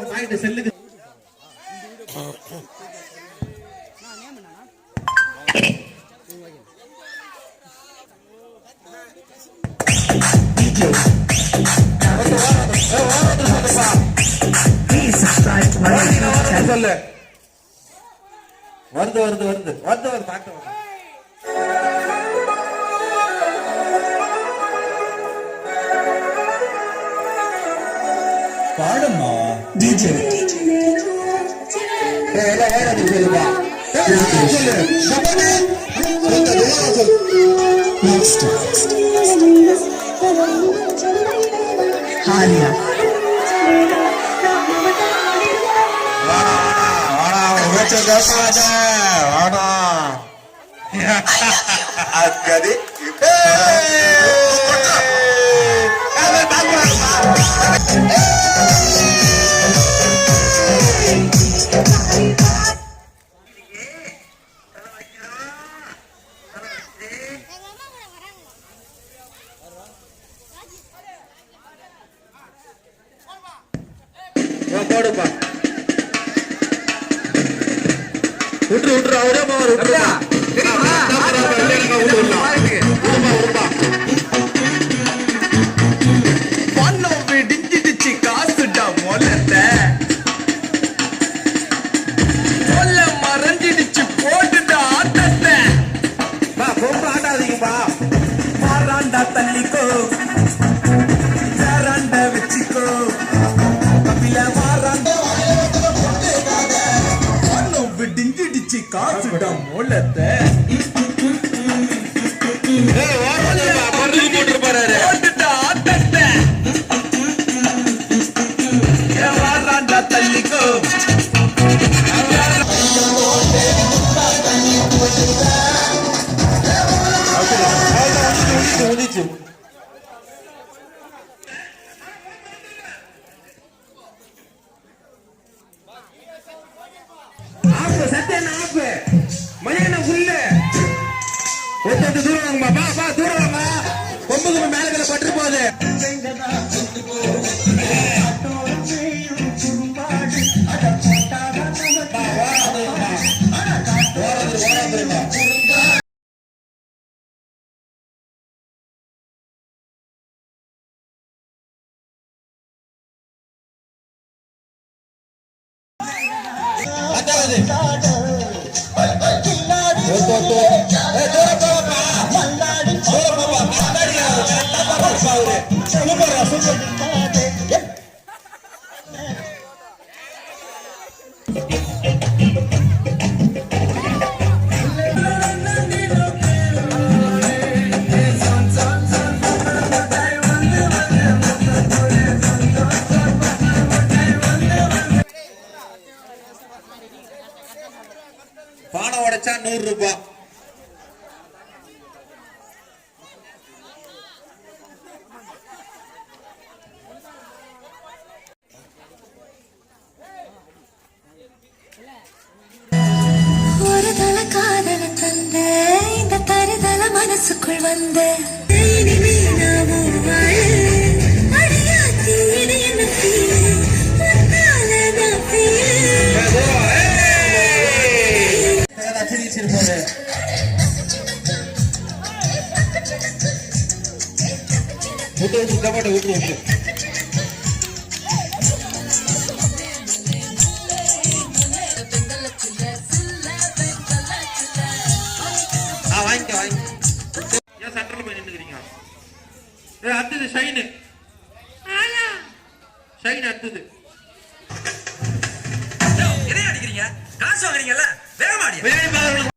Point செல்லுக்கு சொல்லு வருது வருது வருது வருது வருது தாக்க பாடுமா டிஜே ஹாலியா அக்கடி போடுப்பா விட்டுரு விட்டுரு அவரே போவார் விட்டுருப்பா டிஞ்சிடுச்சு காசுடா மொலத்த சொல்ல மறைஞ்சிடுச்சு போட்டுடா ஆட்டத்தை ரொம்ப ஆட்டாதீங்கப்பா மாறாண்டா தள்ளிக்கோ வேறாண்ட வச்சுக்கோ கபில மாறாண்டா டிஞ்சிடுச்சு காசுடா மொலத்த தள்ளிக்கோ தூரம் தூரம் கொம்புக்கு மேல பட்டு போகுது பானை உடைச்சா 100 ரூபாய். ஒரு தல காதல தந்த இந்த தருதல மனசுக்குள் வந்த அடுத்தது ஷைனு ஷைன் அடுத்தது என்ன அடிக்கிறீங்க? காசு வாங்குறீங்கல்ல வேகமா அடி.